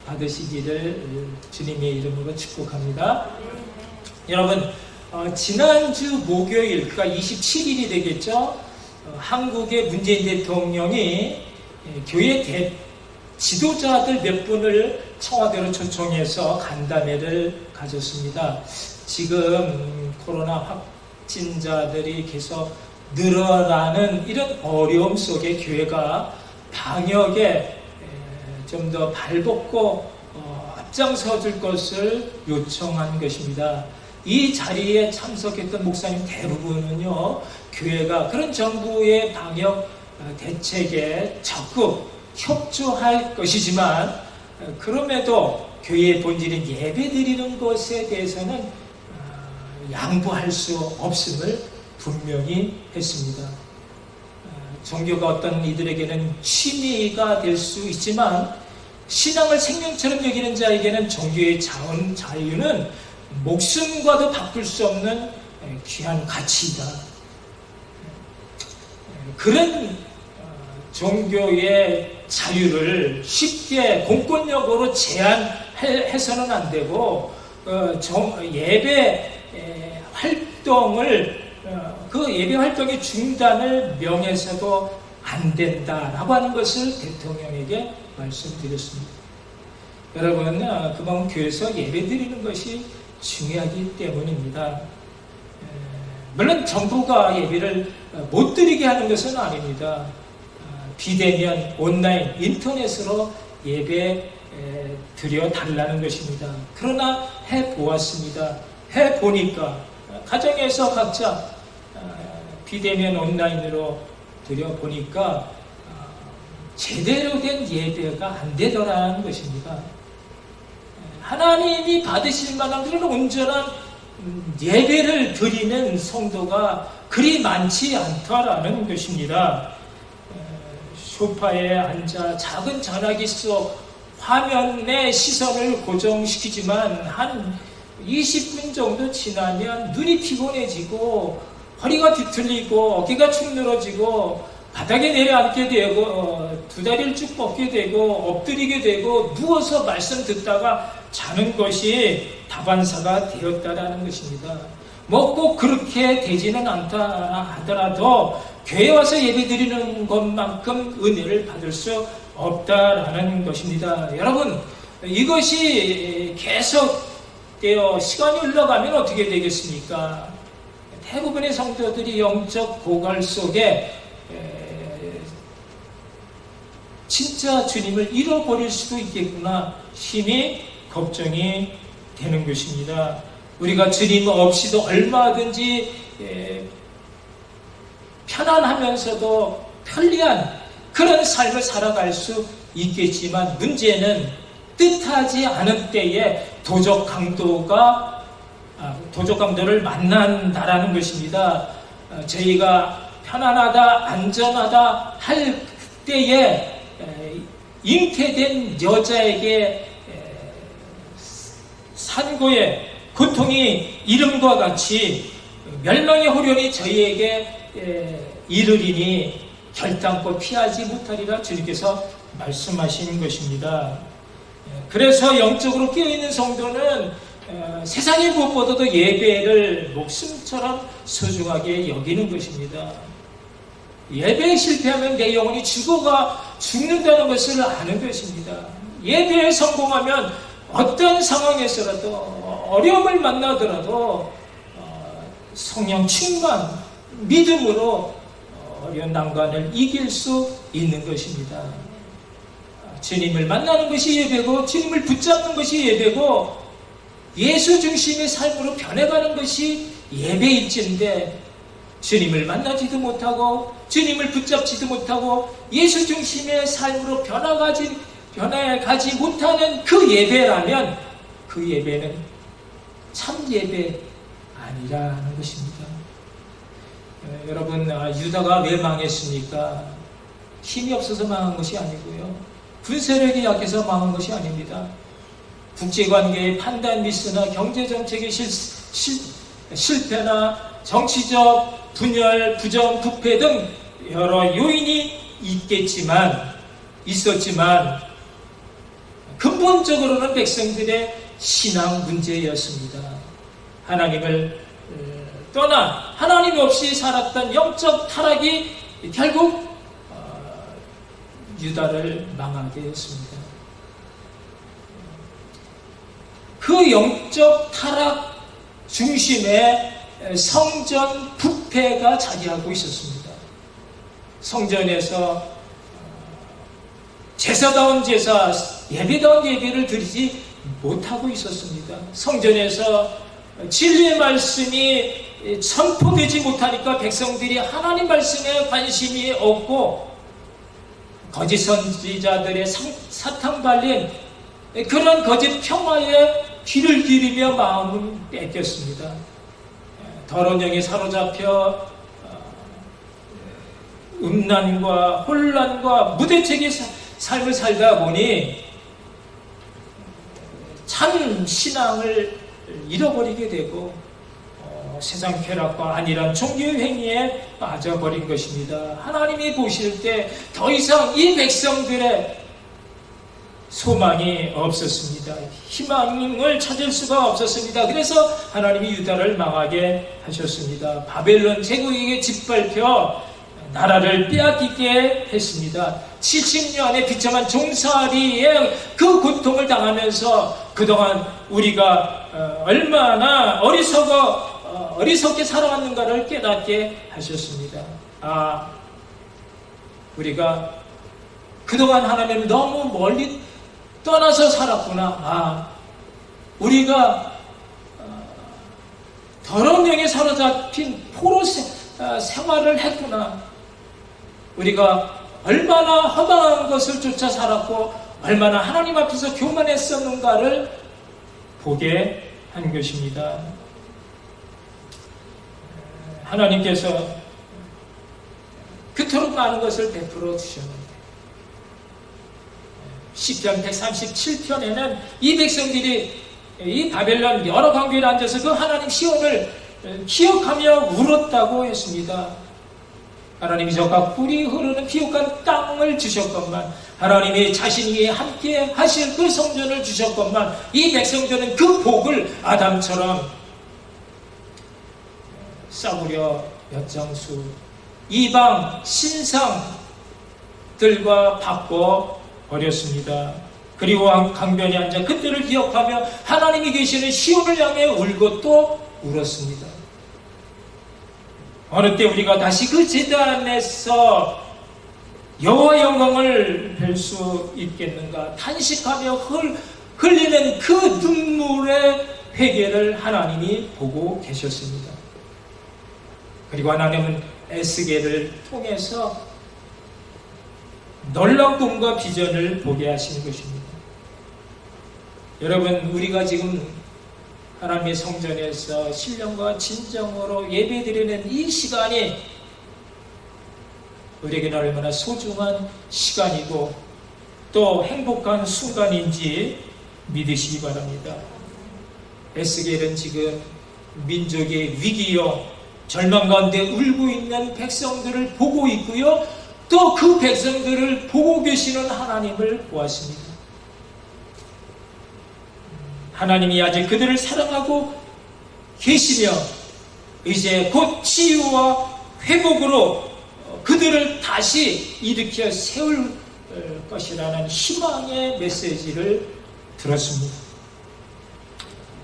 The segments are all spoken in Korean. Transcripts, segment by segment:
받으시기를 주님의 이름으로 축복합니다. 여러분, 지난주 목요일, 그러니까 27일이 되겠죠. 한국의 문재인 대통령이 교회 지도자들 몇 분을 청와대로 초청해서 간담회를 가졌습니다. 지금 코로나 확진자들이 계속 늘어나는 이런 어려움 속에 교회가 방역에 좀 더 발벗고 앞장서 줄 것을 요청한 것입니다. 이 자리에 참석했던 목사님 대부분은요, 교회가 그런 정부의 방역 대책에 적극 협조할 것이지만, 그럼에도 교회의 본질인 예배 드리는 것에 대해서는 양보할 수 없음을 분명히 했습니다. 종교가 어떤 이들에게는 취미가 될 수 있지만, 신앙을 생명처럼 여기는 자에게는 종교의 자유는 목숨과도 바꿀 수 없는 귀한 가치이다. 그런 종교의 자유를 쉽게 공권력으로 제한해서는 안 되고, 예배 활동을 그 예배 활동의 중단을 명해서도 안 된다라고 하는 것을 대통령에게 말씀드렸습니다. 여러분, 그만 교회에서 예배 드리는 것이 중요하기 때문입니다. 물론 정부가 예배를 못 드리게 하는 것은 아닙니다. 비대면 온라인 인터넷으로 예배 드려 달라는 것입니다. 그러나 해보았습니다. 해보니까 가정에서 각자 비대면 온라인으로 드려보니까 제대로 된 예배가 안 되더라는 것입니다. 하나님이 받으실 만한 그런 온전한 예배를 드리는 성도가 그리 많지 않다라는 것입니다. 소파에 앉아 작은 전화기 속 화면에 시선을 고정시키지만 한 20분 정도 지나면 눈이 피곤해지고 허리가 뒤틀리고 어깨가 축 늘어지고 바닥에 내려앉게 되고 두 다리를 쭉 뻗게 되고 엎드리게 되고 누워서 말씀 듣다가 자는 것이 다반사가 되었다라는 것입니다. 뭐 꼭 그렇게 되지는 않다 하더라도 교회 와서 예배 드리는 것만큼 은혜를 받을 수 없다라는 것입니다. 여러분, 이것이 계속되어 시간이 흘러가면 어떻게 되겠습니까? 대부분의 성도들이 영적 고갈 속에 진짜 주님을 잃어버릴 수도 있겠구나 심히 걱정이 되는 것입니다. 우리가 주님 없이도 얼마든지 편안하면서도 편리한 그런 삶을 살아갈 수 있겠지만, 문제는 뜻하지 않은 때에 도적 강도를 만난다라는 것입니다. 저희가 편안하다, 안전하다 할 때에 잉태된 여자에게 산고의 고통이 이름과 같이 멸망의 호련이 저희에게 이르리니 결단코 피하지 못하리라 주님께서 말씀하시는 것입니다. 그래서 영적으로 깨어있는 성도는 세상의 무엇보다도 예배를 목숨처럼 소중하게 여기는 것입니다. 예배에 실패하면 내 영혼이 죽는다는 것을 아는 것입니다. 예배에 성공하면 어떤 상황에서라도 어려움을 만나더라도 성령 충만, 믿음으로 어려운 난관을 이길 수 있는 것입니다. 주님을 만나는 것이 예배고, 주님을 붙잡는 것이 예배고, 예수 중심의 삶으로 변해가는 것이 예배일진데, 주님을 만나지도 못하고 주님을 붙잡지도 못하고 예수 중심의 삶으로 변해가지 못하는 그 예배라면 그 예배는 참 예배 아니라는 것입니다. 여러분, 유다가 왜 망했습니까? 힘이 없어서 망한 것이 아니고요, 군세력이 약해서 망한 것이 아닙니다. 국제관계의 판단 미스나 경제정책의 실패나 정치적 분열, 부정, 부패 등 여러 요인이 있었지만 근본적으로는 백성들의 신앙 문제였습니다. 하나님을 떠나 하나님 없이 살았던 영적 타락이 결국 유다를 망하게 했습니다. 그 영적 타락 중심에 성전 부패가 자리하고 있었습니다. 성전에서 제사다운 제사, 예배다운 예배를 드리지 못하고 있었습니다. 성전에서 진리의 말씀이 선포되지 못하니까 백성들이 하나님 말씀에 관심이 없고 거짓 선지자들의 사탕 발린 그런 거짓 평화에 귀를 기울이며 마음을 뺏겼습니다. 더러운 영에 사로잡혀 음란과 혼란과 무대책의 삶을 살다 보니 참 신앙을 잃어버리게 되고 세상 쾌락과 안일한 종교 행위에 빠져버린 것입니다. 하나님이 보실 때 더 이상 이 백성들의 소망이 없었습니다. 희망을 찾을 수가 없었습니다. 그래서 하나님이 유다를 망하게 하셨습니다. 바벨론 제국에게 짓밟혀 나라를 빼앗기게 했습니다. 70년의 비참한 종살이의 그 고통을 당하면서 그동안 우리가 얼마나 어리석게 살아왔는가를 깨닫게 하셨습니다. 우리가 그동안 하나님을 너무 멀리 떠나서 살았구나. 우리가 더러운 영에 사로잡힌 포로 생활을 했구나. 우리가 얼마나 허망한 것을 쫓아 살았고 얼마나 하나님 앞에서 교만했었는가를 보게 한 것입니다. 하나님께서 그토록 많은 것을 베풀어 주셨는데 시편 137편에는 이 백성들이 이 바벨론 여러 광교에 앉아서 그 하나님 시온을 기억하며 울었다고 했습니다. 하나님이 저가 꿀이 흐르는 비옥한 땅을 주셨건만, 하나님이 자신이 함께 하실 그 성전을 주셨건만, 이 백성들은 그 복을 아담처럼 싸구려 엿장수 이방 신상들과 바꿔 버렸습니다. 그리고 강변에 앉아 그때를 기억하며 하나님이 계시는 시온을 향해 울고 또 울었습니다. 어느 때 우리가 다시 그 제단에서 여호와 영광을 뵐 수 있겠는가 탄식하며 흘리는 그 눈물의 회개를 하나님이 보고 계셨습니다. 그리고 하나님은 에스겔을 통해서 놀라운 꿈과 비전을 보게 하시는 것입니다. 여러분, 우리가 지금 하나님의 성전에서 신령과 진정으로 예배드리는 이 시간이 우리에게는 얼마나 소중한 시간이고 또 행복한 순간인지 믿으시기 바랍니다. 에스겔은 지금 민족의 위기요 절망 가운데 울고 있는 백성들을 보고 있고요, 또 그 백성들을 보고 계시는 하나님을 보았습니다. 하나님이 아직 그들을 사랑하고 계시며 이제 곧 치유와 회복으로 그들을 다시 일으켜 세울 것이라는 희망의 메시지를 들었습니다.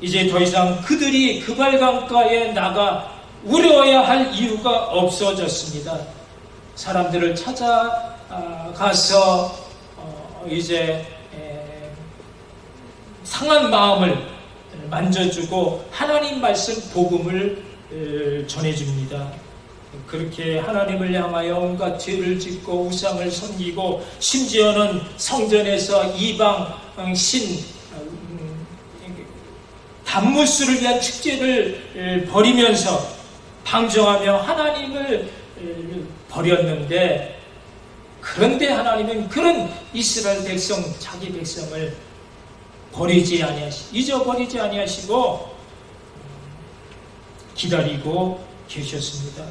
이제 더 이상 그들이 그발강가에 나가 울어야 할 이유가 없어졌습니다. 사람들을 찾아가서 이제 상한 마음을 만져주고 하나님 말씀 복음을 전해줍니다. 그렇게 하나님을 향하여 온갖 죄를 짓고 우상을 섬기고 심지어는 성전에서 이방 신 단무스를 위한 축제를 벌이면서 방종하며 하나님을 버렸는데, 그런데 하나님은 그런 이스라엘 백성, 자기 백성을 잊어버리지 아니하시고 기다리고 계셨습니다.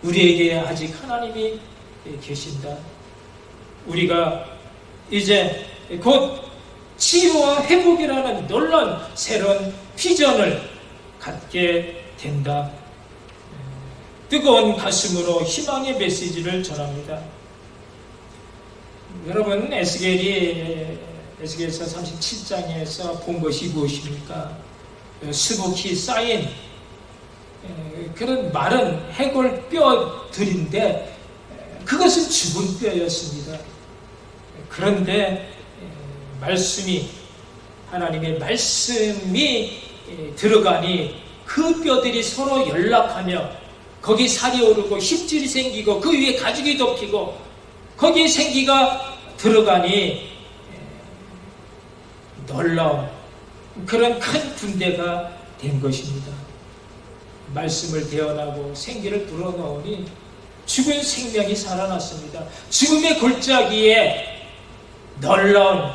우리에게 아직 하나님이 계신다. 우리가 이제 곧 치유와 회복이라는 놀라운 새로운 비전을 갖게 된다. 뜨거운 가슴으로 희망의 메시지를 전합니다. 여러분, 에스겔서 37장에서 본 것이 무엇입니까? 수북히 쌓인 그런 마른 해골 뼈들인데 그것은 죽은 뼈였습니다. 그런데 하나님의 말씀이 들어가니 그 뼈들이 서로 연락하며 거기 살이 오르고 힘줄이 생기고 그 위에 가죽이 덮이고 거기에 생기가 들어가니 놀라운 그런 큰 군대가 된 것입니다. 말씀을 대언하고 생기를 불어넣으니 죽은 생명이 살아났습니다. 죽음의 골짜기에 놀라운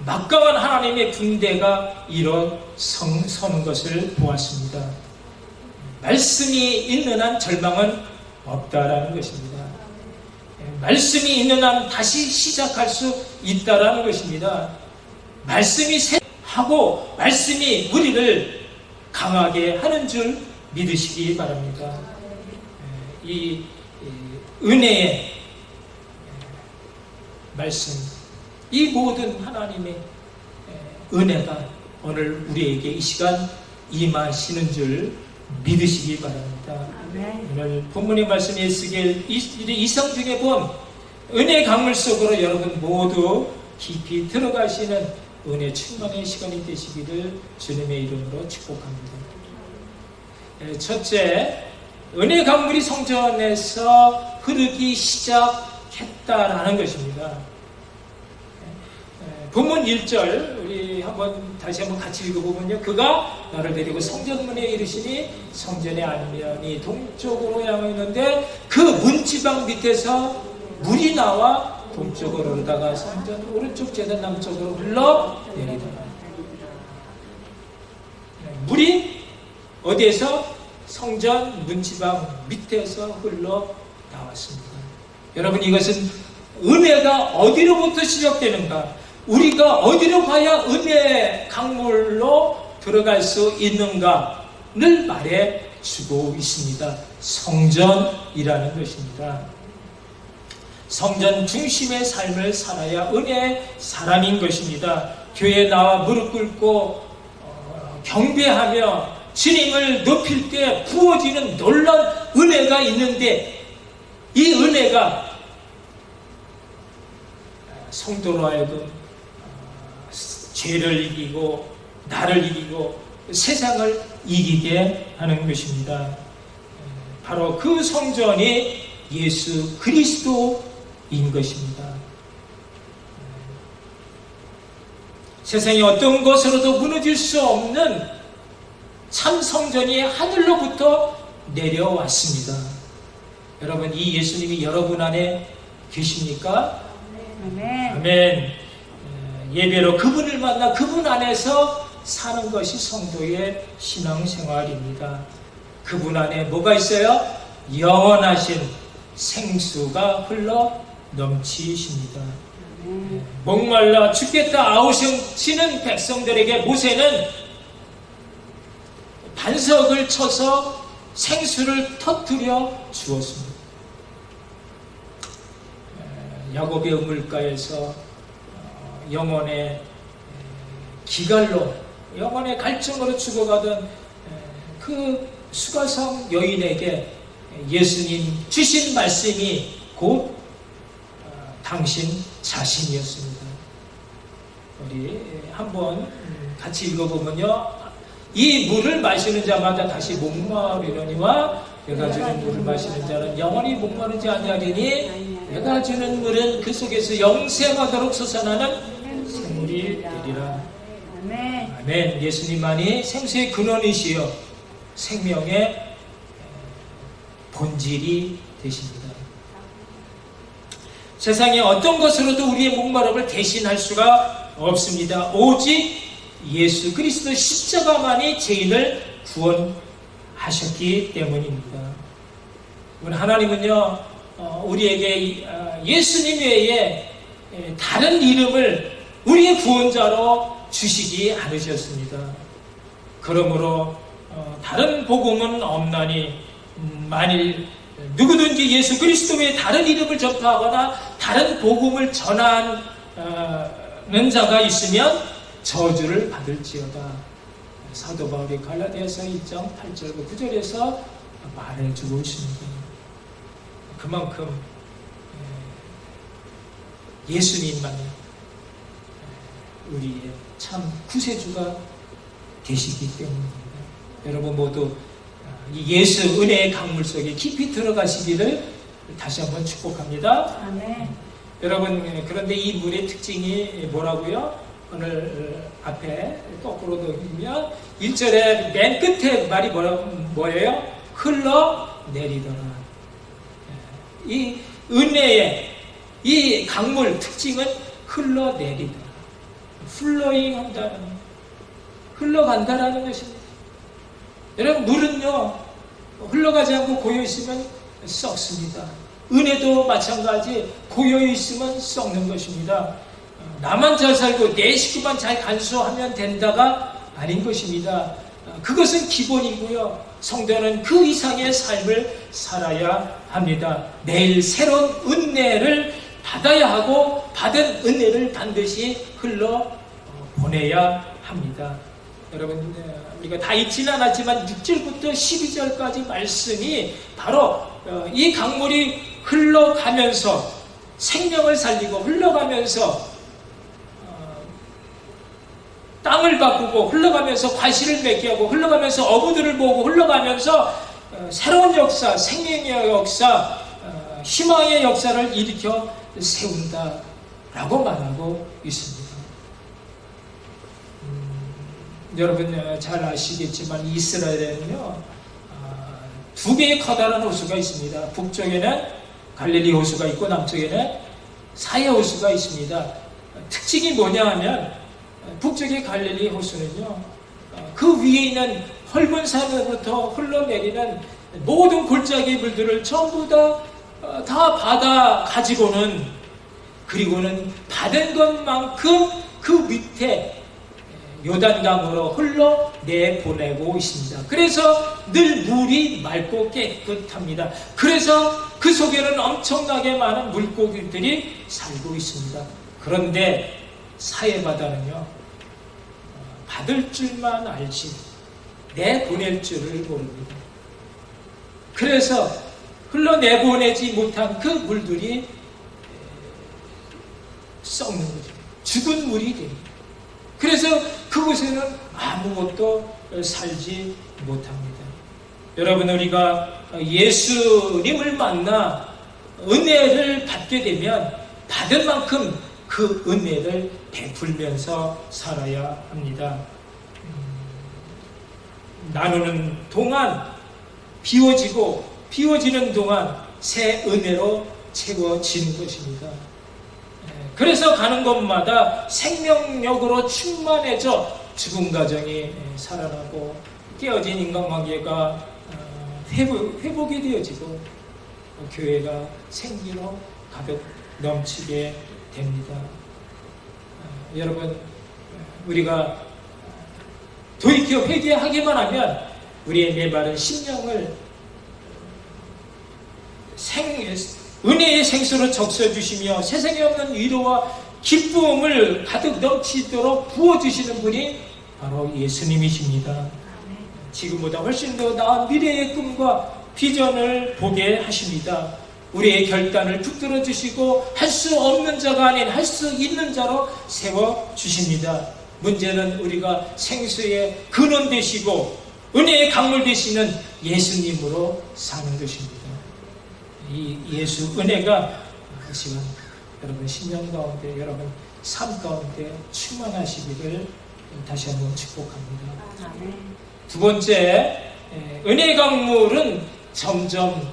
막강한 하나님의 군대가 일어서는 것을 보았습니다. 말씀이 있는 한 절망은 없다라는 것입니다. 말씀이 있는 한 다시 시작할 수 있다라는 것입니다. 말씀이 하고 말씀이 우리를 강하게 하는 줄 믿으시기 바랍니다. 이 은혜의 말씀, 이 모든 하나님의 은혜가 오늘 우리에게 이 시간 임하시는 줄 믿으시기 바랍니다. 오늘 본문의 말씀 에스겔 이상 중에 본 은혜 강물 속으로 여러분 모두 깊이 들어가시는 은혜 충만의 시간이 되시기를 주님의 이름으로 축복합니다. 첫째, 은혜 강물이 성전에서 흐르기 시작했다라는 것입니다. 본문 1절 우리 다시 한번 같이 읽어보면요. 그가 나를 데리고 성전문에 이르시니 성전의 안면이 동쪽으로 향하였는데 그 문지방 밑에서 물이 나와 동쪽으로 흐르다가 성전 오른쪽 제단 남쪽으로 흘러내리더라. 물이 어디에서? 성전 문지방 밑에서 흘러나왔습니다. 여러분, 이것은 은혜가 어디로부터 시작되는가? 우리가 어디로 가야 은혜 강물로 들어갈 수 있는가를 말해 주고 있습니다. 성전이라는 것입니다. 성전 중심의 삶을 살아야 은혜의 사람인 것입니다. 교회에 나와 무릎 꿇고 경배하며 주님을 높일 때 부어지는 놀라운 은혜가 있는데 이 은혜가 성도로 하여금 죄를 이기고 나를 이기고 세상을 이기게 하는 것입니다. 바로 그 성전이 예수 그리스도인 것입니다. 세상에 어떤 것으로도 무너질 수 없는 참 성전이 하늘로부터 내려왔습니다. 여러분, 이 예수님이 여러분 안에 계십니까? 아멘. 아멘. 예배로 그분을 만나 그분 안에서 사는 것이 성도의 신앙생활입니다. 그분 안에 뭐가 있어요? 영원하신 생수가 흘러 넘치십니다. 목말라 죽겠다 아우성치는 백성들에게 모세는 반석을 쳐서 생수를 터뜨려 주었습니다. 야곱의 우물가에서 영혼의 기갈로 영혼의 갈증으로 죽어가던 그 수가성 여인에게 예수님 주신 말씀이 곧 당신 자신이었습니다. 우리 한번 같이 읽어보면요. 이 물을 마시는 자마다 다시 목마르려니와 내가 주는 물을 마시는 자는 영원히 목마르지 아니하리니 내가 주는 물은 그 속에서 영생하도록 솟아나는 생물이 되리라. 아멘. 아멘. 예수님만이 생수의 근원이시여 생명의 본질이 되십니다. 세상에 어떤 것으로도 우리의 목마름을 대신할 수가 없습니다. 오직 예수 그리스도 십자가만이 죄인을 구원하셨기 때문입니다. 하나님은요, 우리에게 예수님 외에 다른 이름을 우리의 구원자로 주시지 않으셨습니다. 그러므로 다른 복음은 없나니 만일 누구든지 예수 그리스도 외에 다른 이름을 전파하거나 다른 복음을 전하는 자가 있으면 저주를 받을지어다. 사도 바울이 갈라디아서 1장 8절과 9절에서 말해주고 있습니다. 그만큼 예수님만 우리의 참 구세주가 되시기 때문입니다. 여러분 모두 이 예수 은혜의 강물 속에 깊이 들어가시기를 다시 한번 축복합니다. 아멘. 여러분, 그런데 이 물의 특징이 뭐라고요? 오늘 앞에 거꾸로 넘기면 1절에 맨 끝에 말이 뭐예요? 흘러내리더라. 이 은혜의 이 강물 특징은 흘러내리더라. 플로잉 한다는, 흘러간다라는 것입니다. 여러분, 물은요, 흘러가지 않고 고여있으면 썩습니다. 은혜도 마찬가지, 고여있으면 썩는 것입니다. 나만 잘 살고 내 식구만 잘 간수하면 된다가 아닌 것입니다. 그것은 기본이고요. 성도는 그 이상의 삶을 살아야 합니다. 매일 새로운 은혜를 받아야 하고 받은 은혜를 반드시 흘러보내야 합니다. 여러분, 우리가 다 읽지는 않았지만 6절부터 12절까지 말씀이 바로 이 강물이 흘러가면서 생명을 살리고 흘러가면서 땅을 바꾸고 흘러가면서 과실을 맺게 하고 흘러가면서 어부들을 모으고 흘러가면서 새로운 역사, 생명의 역사, 희망의 역사를 일으켜 세운다라고 말하고 있습니다. 여러분 잘 아시겠지만 이스라엘에는요, 두 개의 커다란 호수가 있습니다. 북쪽에는 갈릴리 호수가 있고 남쪽에는 사해 호수가 있습니다. 특징이 뭐냐 하면 북쪽의 갈릴리 호수는요, 그 위에 있는 헐본 산으로부터 흘러내리는 모든 골짜기 물들을 전부 다 받아 가지고는, 그리고는 받은 것만큼 그 밑에 요단강으로 흘러내보내고 있습니다. 그래서 늘 물이 맑고 깨끗합니다. 그래서 그 속에는 엄청나게 많은 물고기들이 살고 있습니다. 그런데 사해바다는요, 받을 줄만 알지 내보낼 줄을 모릅니다. 그래서 흘러내보내지 못한 그 물들이 썩는 거죠. 죽은 물이 됩니다. 그래서 그곳에는 아무것도 살지 못합니다. 여러분, 우리가 예수님을 만나 은혜를 받게 되면 받은 만큼 그 은혜를 베풀면서 살아야 합니다. 나누는 동안 비워지는 동안 새 은혜로 채워지는 것입니다. 그래서 가는 곳마다 생명력으로 충만해져 죽은 가정이 살아나고 깨어진 인간관계가 회복이 되어지고 교회가 생기로 가득 넘치게 됩니다. 여러분, 우리가 돌이켜 회개하기만 하면 우리의 메마른 심령을 은혜의 생수로 적셔주시며 세상에 없는 위로와 기쁨을 가득 넘치도록 부어주시는 분이 바로 예수님이십니다. 지금보다 훨씬 더 나은 미래의 꿈과 비전을 보게 하십니다. 우리의 결단을 붙들어 주시고 할 수 없는 자가 아닌 할 수 있는 자로 세워주십니다. 문제는 우리가 생수의 근원 되시고 은혜의 강물 되시는 예수님으로 사는 것입니다. 이 예수 은혜가 이 시간 여러분 심령 가운데, 여러분 삶 가운데 충만하시기를 다시 한번 축복합니다. 두 번째, 은혜의 강물은 점점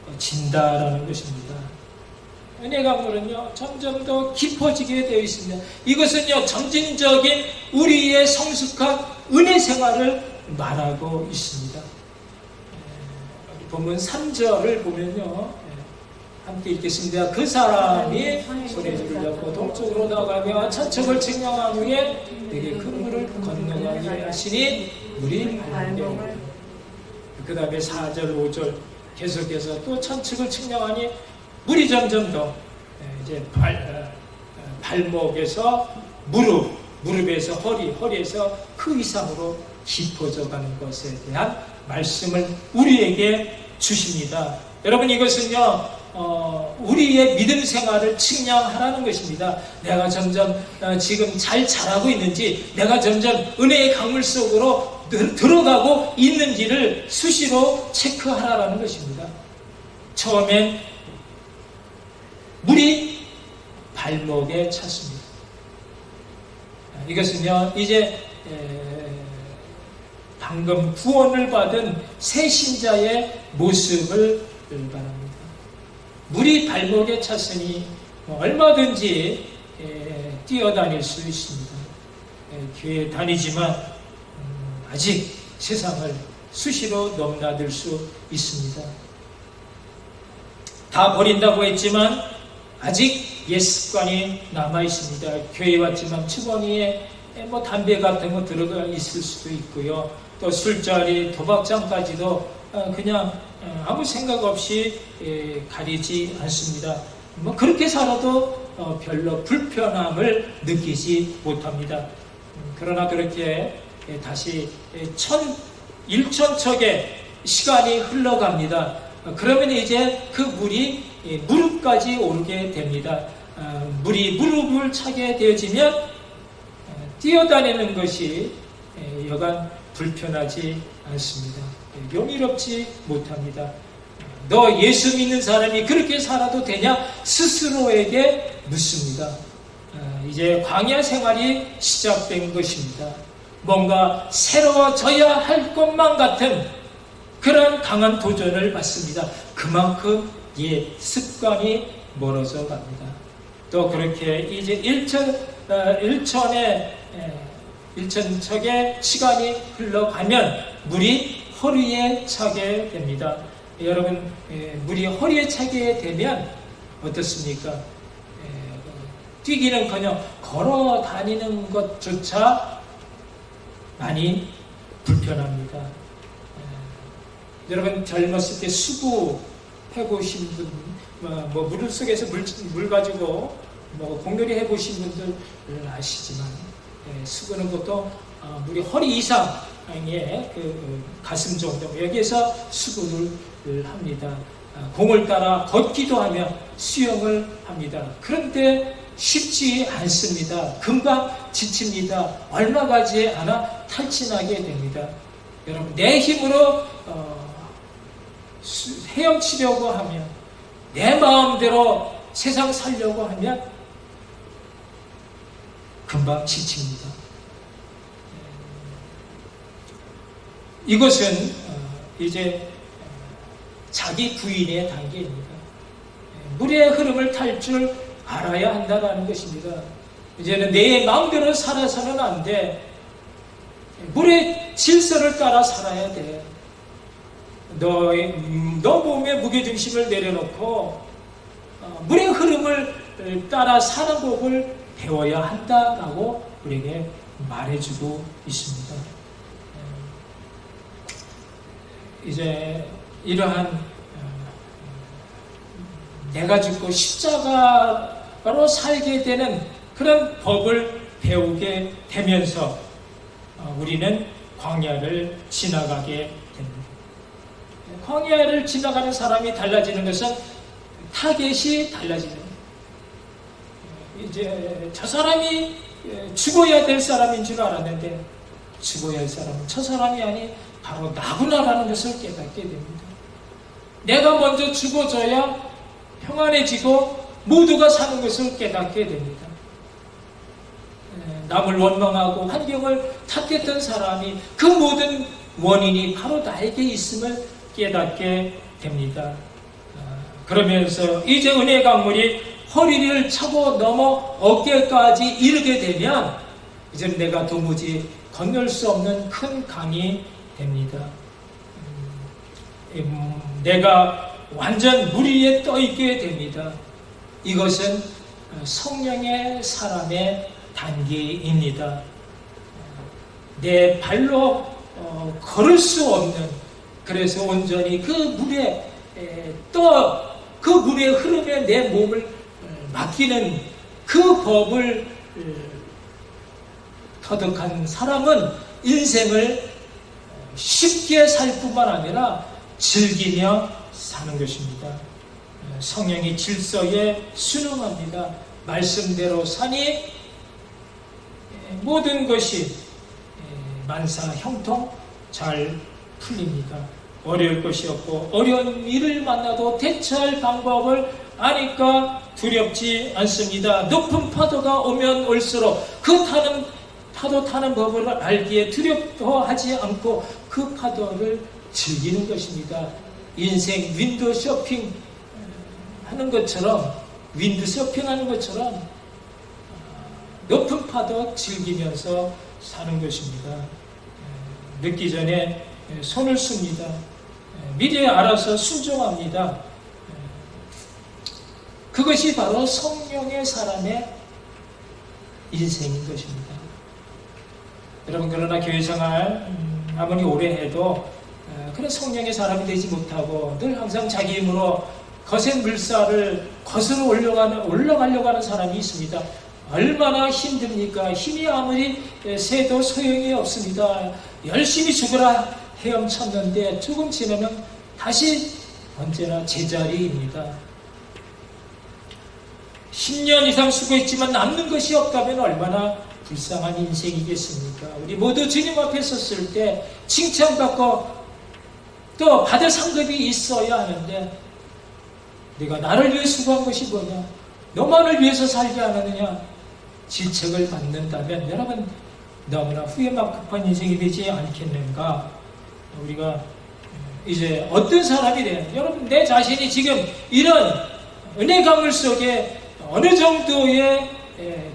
깊어진다라는 것입니다. 은혜의 강물은요, 점점 더 깊어지게 되어 있습니다. 이것은요, 점진적인 우리의 성숙한 은혜 생활을 말하고 있습니다. 본문 3절을 보면요, 함께 읽겠습니다. 그 사람이 소리를 듣고 동쪽으로 나가며 천척을 측량한 후에 내게 그 물을 건너가게 하시니 물이 발목에. 그 다음에 4절 5절 계속해서 또 천측을 측량하니 물이 점점 더 이제 발목에서 무릎에서 허리에서 그 이상으로 깊어져 가는 것에 대한 말씀을 우리에게 주십니다. 여러분, 이것은요 우리의 믿음 생활을 측량하라는 것입니다. 내가 점점 지금 잘 자라고 있는지, 내가 점점 은혜의 강물 속으로 들어가고 있는지를 수시로 체크하라는 것입니다. 처음엔 물이 발목에 찼습니다. 이것은요 이제 방금 구원을 받은 새 신자의 모습을 바랍니다. 물이 발목에 찼으니 얼마든지 뛰어다닐 수 있습니다. 교회 다니지만 아직 세상을 수시로 넘나들 수 있습니다. 다 버린다고 했지만 아직 옛 습관이 남아 있습니다. 교회 왔지만 주머니에 담배 같은 거 들어가 있을 수도 있고요. 또 술자리, 도박장까지도 그냥 아무 생각 없이 가리지 않습니다. 그렇게 살아도 별로 불편함을 느끼지 못합니다. 그러나 그렇게 다시 1천척의 시간이 흘러갑니다. 그러면 이제 그 물이 무릎까지 오르게 됩니다. 물이 무릎을 차게 되어지면 뛰어다니는 것이 여간 불편하지 않습니다. 용이롭지 못합니다. 너 예수 믿는 사람이 그렇게 살아도 되냐? 스스로에게 묻습니다. 이제 광야 생활이 시작된 것입니다. 뭔가 새로워져야 할 것만 같은 그런 강한 도전을 받습니다. 그만큼 옛 습관이 멀어져 갑니다. 또 그렇게 이제 1천척의 시간이 흘러가면 물이 허리에 차게 됩니다. 여러분, 물이 허리에 차게 되면 어떻습니까? 뛰기는커녕 걸어 다니는 것조차 많이 불편합니다. 여러분, 젊었을 때 수구 해보신 분, 물 속에서 물 가지고 공놀이 해보신 분들 아시지만, 수구는 보통 물이 허리 이상의 그 가슴 정도, 여기에서 수구를 합니다. 공을 따라 걷기도 하며 수영을 합니다. 그런데 쉽지 않습니다. 금방 지칩니다. 얼마 가지 않아 탈진하게 됩니다. 여러분, 내 힘으로 헤엄치려고 하면, 내 마음대로 세상 살려고 하면 금방 지칩니다. 이것은 이제 자기 부인의 단계입니다. 물의 흐름을 탈 줄 알아야 한다는 것입니다. 이제는 내 마음대로 살아서는 안 돼. 물의 질서를 따라 살아야 돼. 너 몸의 무게중심을 내려놓고 물의 흐름을 따라 사는 법을 배워야 한다라고 우리에게 말해주고 있습니다. 이제 이러한 내가 죽고 십자가로 살게 되는 그런 법을 배우게 되면서 우리는 광야를 지나가게 됩니다. 광야를 지나가는 사람이 달라지는 것은 타겟이 달라지는 거예요. 이제 저 사람이 죽어야 될 사람인 줄 알았는데 죽어야 할 사람은 저 사람이 아니 바로 나구나라는 것을 깨닫게 됩니다. 내가 먼저 죽어져야 평안해지고 모두가 사는 것을 깨닫게 됩니다. 남을 원망하고 환경을 탓했던 사람이 그 모든 원인이 바로 나에게 있음을 깨닫게 됩니다. 그러면서 이제 은혜의 강물이 허리를 차고 넘어 어깨까지 이르게 되면 이제 내가 도무지 건널 수 없는 큰 강이 됩니다. 내가 완전 물 위에 떠 있게 됩니다. 이것은 성령의 사람의 단계입니다. 내 발로 걸을 수 없는, 그래서 온전히 그 물에 그 물의 흐름에 내 몸을 맡기는 그 법을 터득한 사람은 인생을 쉽게 살 뿐만 아니라 즐기며 사는 것입니다. 성령의 질서에 순응합니다. 말씀대로 사니 모든 것이 만사 형통 잘 풀립니다. 어려울 것이 없고 어려운 일을 만나도 대처할 방법을 아니까 두렵지 않습니다. 높은 파도가 오면 올수록 그 파도 타는 법을 알기에 두렵워하지 않고 그 파도를 즐기는 것입니다. 인생 윈도 서핑 하는 것처럼, 높은 파도 즐기면서 사는 것입니다. 늦기 전에 손을 씁니다. 미리 알아서 순종합니다. 그것이 바로 성령의 사람의 인생인 것입니다. 여러분, 그러나 교회 생활 아무리 오래 해도 그런 성령의 사람이 되지 못하고 늘 항상 자기 힘으로 거센 물살을 거슬러 올라가려고 하는 사람이 있습니다. 얼마나 힘듭니까? 힘이 아무리 세도 소용이 없습니다. 열심히 죽으라 헤엄쳤는데 조금 지나면 다시 언제나 제자리입니다. 10년 이상 수고했지만 남는 것이 없다면 얼마나 불쌍한 인생이겠습니까? 우리 모두 주님 앞에 섰을 때 칭찬받고 또 받을 상급이 있어야 하는데, 내가 나를 위해 수고한 것이 뭐냐? 너만을 위해서 살지 않았느냐? 질책을 받는다면 여러분 너무나 후회만 급한 인생이 되지 않겠는가? 우리가 이제 어떤 사람이 돼요? 여러분, 내 자신이 지금 이런 은혜 강물 속에 어느 정도의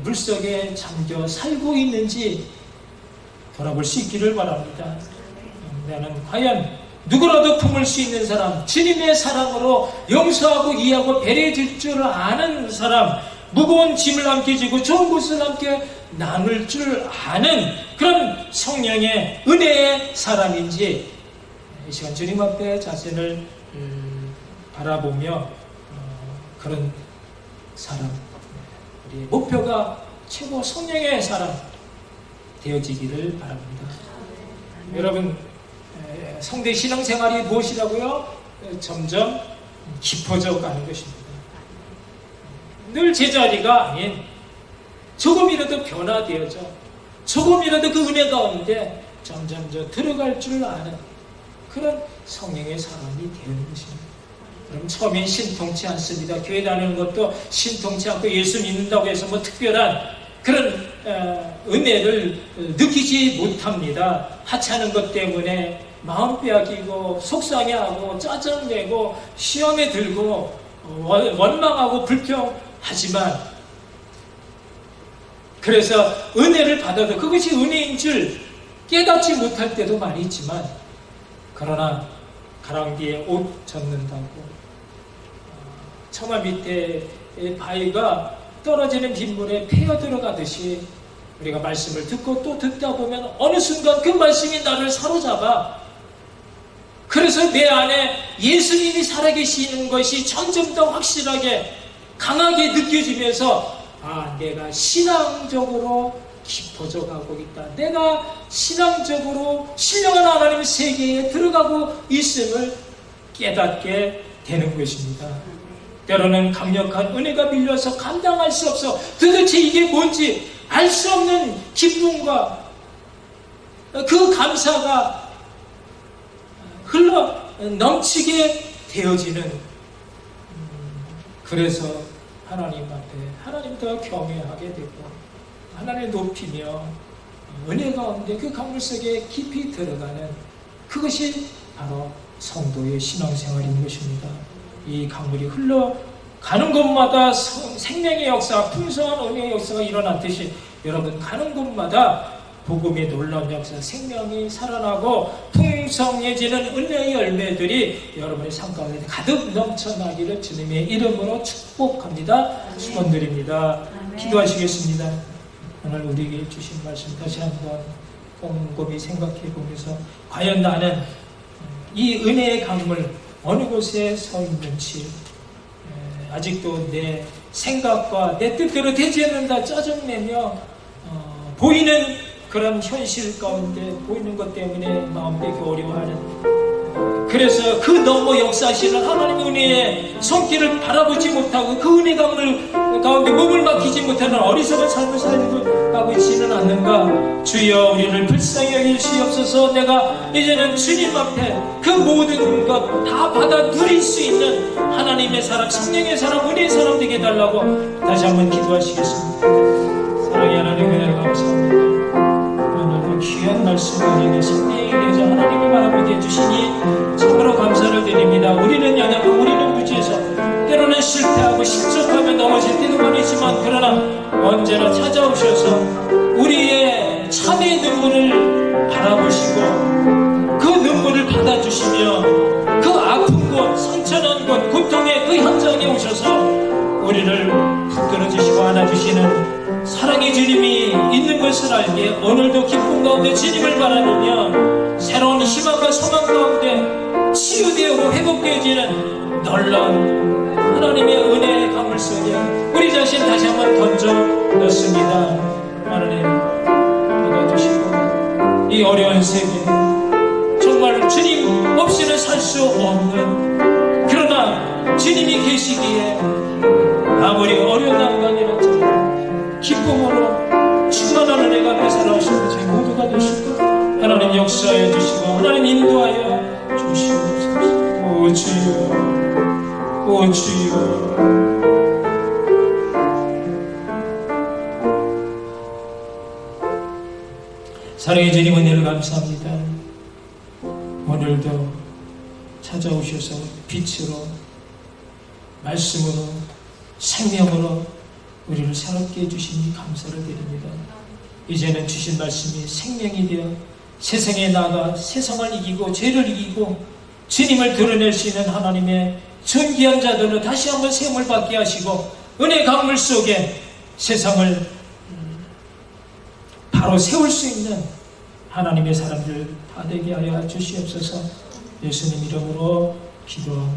물속에 잠겨 살고 있는지 돌아볼 수 있기를 바랍니다. 나는 과연 누구라도 품을 수 있는 사람, 주님의 사랑으로 용서하고 이해하고 배려해 줄 줄 아는 사람, 무거운 짐을 함께 지고 좋은 곳을 함께 나눌 줄 아는 그런 성령의 은혜의 사람인지, 이 시간 주님 앞에 자신을 바라보며 그런 사람, 우리의 목표가 최고 성령의 사람 되어지기를 바랍니다. 여러분, 성대 신앙생활이 무엇이라고요? 점점 깊어져 가는 것입니다. 늘 제자리가 아닌 조금이라도 변화되어져, 조금이라도 그 은혜 가운데 점점 들어갈 줄 아는 그런 성령의 사람이 되는 것입니다. 그럼 처음엔 신통치 않습니다. 교회 다니는 것도 신통치 않고 예수 믿는다고 해서 뭐 특별한 그런 은혜를 느끼지 못합니다. 하찮은 것 때문에 마음 빼앗기고 속상해하고 짜증내고 시험에 들고 원망하고 불평하지만, 그래서 은혜를 받아도 그것이 은혜인 줄 깨닫지 못할 때도 많이 있지만, 그러나 가랑비에 옷 젖는다고 처마 밑에 바위가 떨어지는 빗물에 패어 들어가듯이 우리가 말씀을 듣고 또 듣다 보면 어느 순간 그 말씀이 나를 사로잡아, 그래서 내 안에 예수님이 살아계시는 것이 점점 더 확실하게 강하게 느껴지면서, 내가 신앙적으로 깊어져 가고 있다, 내가 신앙적으로 신령한 하나님의 세계에 들어가고 있음을 깨닫게 되는 것입니다. 때로는 강력한 은혜가 밀려서 감당할 수 없어 도대체 이게 뭔지 알 수 없는 기쁨과 그 감사가 흘러 넘치게 되어지는, 그래서 하나님 앞에 하나님 더 경외하게 되고 하나님을 높이며 은혜 가운데 그 강물 속에 깊이 들어가는, 그것이 바로 성도의 신앙생활인 것입니다. 이 강물이 흘러가는 곳마다 생명의 역사, 풍성한 은혜의 역사가 일어났듯이 여러분 가는 곳마다 복음의 놀라운 역사, 생명이 살아나고 풍성해지는 은혜의 열매들이 여러분의 삶 가운데 가득 넘쳐나기를 주님의 이름으로 축복합니다. 축원드립니다. 기도하시겠습니다. 오늘 우리에게 주신 말씀 다시 한번 곰곰이 생각해 보면서 과연 나는 이 은혜의 강물 어느 곳에 서 있는지, 아직도 내 생각과 내 뜻대로 되지 않는다 짜증내며 보이는 그런 현실 가운데 보이는 것 때문에 마음 되게 어려워하는, 그래서 그 너머 역사하시는 하나님의 은혜의 손길을 바라보지 못하고 그 은혜 강물 가운데 몸을 맡기지 못하는 어리석은 삶을 살고 가고 있지는 않는가. 주여 우리를 불쌍히 여기시옵소서. 내가 이제는 주님 앞에 그 모든 것 다 받아 누릴 수 있는 하나님의 사람, 성령의 사람, 은혜의 사람 되게 해달라고 다시 한번 기도하시겠습니다. 사랑의 하나님, 은혜를 감사합니다. 귀한 말씀 우리에게 생명이 되어서 하나님의 바라보게 해주시니 참으로 감사를 드립니다. 우리는 연약하고 우리는 무지해서 때로는 실패하고 실족하며 넘어질 때도 많이지만, 그러나 언제나 찾아오셔서 우리의 참의 눈물을 바라보시고 그 눈물을 받아주시며 그 아픈 곳, 상처난 곳, 고통의 그 현장에 오셔서 우리를 붙들어주시고 안아주시는 사랑의 주님이 있는 것을 알기에 오늘도 기쁨 가운데 주님을 바라보며 새로운 희망과 소망 가운데 치유되고 회복되어지는 놀라운 하나님의 은혜의 강물 속에 우리 자신 다시 한번 던져 넣습니다. 하나님 받아주시고 이 어려운 세계, 정말 주님 없이는 살 수 없는, 그러나 주님이 계시기에 아무리 어려운 난관이라도 기쁨으로 충만한 은혜 가운데 살아오시는 저희 모두가 되시고 하나님 역사해 주시고 하나님 인도하여 주시옵소서. 오 주여, 오 주여. 사랑의 주님, 은혜를 감사합니다. 오늘도 찾아오셔서 빛으로, 말씀으로, 생명으로 우리를 새롭게 해주시니 감사를 드립니다. 이제는 주신 말씀이 생명이 되어 세상에 나가 세상을 이기고 죄를 이기고 주님을 드러낼 수 있는 하나님의 존귀한 자들로 다시 한번 세움을 받게 하시고 은혜 강물 속에 세상을 바로 세울 수 있는 하나님의 사람들 다 되게 하여 주시옵소서. 예수님 이름으로 기도합니다.